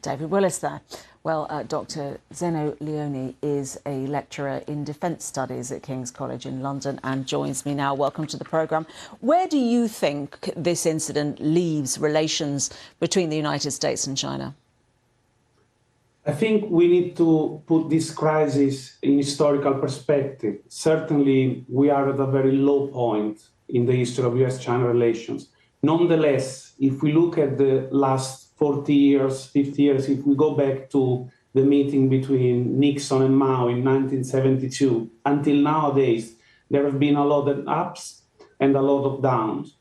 David Willis there. Well, Dr. Zeno Leoni is a lecturer in defence studies at King's College in London and joins me now. Welcome to the programme. Where do you think this incident leaves relations between the United States and China? I think we need to put this crisis in historical perspective. Certainly, we are at a very low point in the history of US-China relations. Nonetheless, if we look at the last 40 years, 50 years, if we go back to the meeting between Nixon and Mao in 1972, until nowadays, there have been a lot of ups and a lot of downs.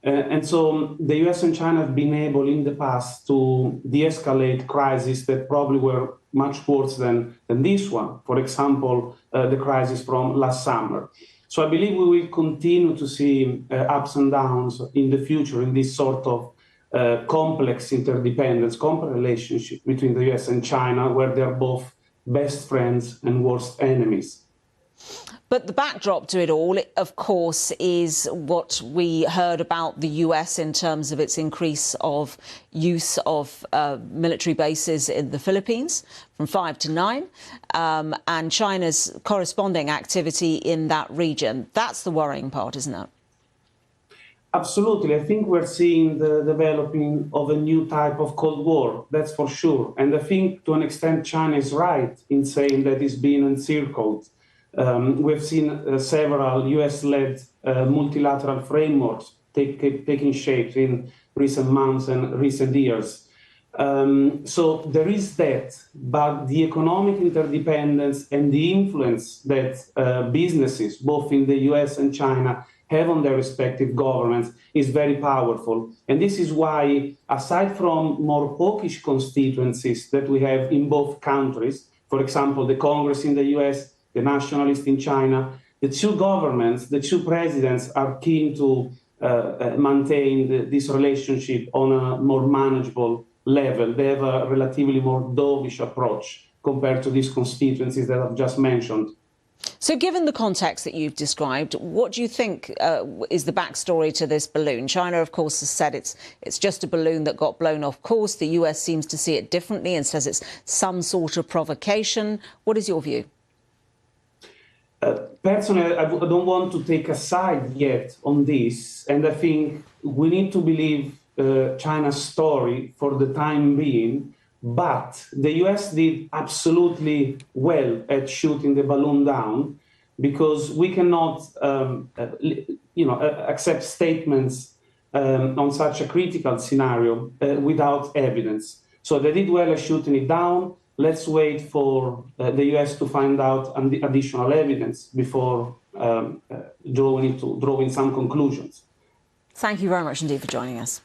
And so the US and China have been able in the past to de-escalate crises that probably were much worse than this one. For example, the crisis from last summer. So I believe we will continue to see ups and downs in the future in this sort of complex interdependence, complex relationship between the US and China, where they're both best friends and worst enemies. But the backdrop to it all, of course, is what we heard about the US in terms of its increase of use of military bases in the Philippines from 5 to 9, and China's corresponding activity in that region. That's the worrying part, isn't it? Absolutely. I think we're seeing the developing of a new type of Cold War, that's for sure. And I think to an extent China is right in saying that it's being encircled. We've seen several US-led multilateral frameworks taking shape in recent months and recent years. So there is that, but the economic interdependence and the influence that businesses, both in the US and China, have on their respective governments is very powerful. And this is why, aside from more hawkish constituencies that we have in both countries, for example, the Congress in the US, the nationalists in China, the two governments, the two presidents are keen to maintain this relationship on a more manageable level. They have a relatively more dovish approach compared to these constituencies that I've just mentioned. So given the context that you've described, what do you think is the backstory to this balloon? China, of course, has said it's just a balloon that got blown off course. The US seems to see it differently and says it's some sort of provocation. What is your view? Personally, I don't want to take a side yet on this. And I think we need to believe China's story for the time being. But the US did absolutely well at shooting the balloon down, because we cannot, accept statements on such a critical scenario without evidence. So they did well at shooting it down. Let's wait for the US to find out additional evidence before drawing some conclusions. Thank you very much indeed for joining us.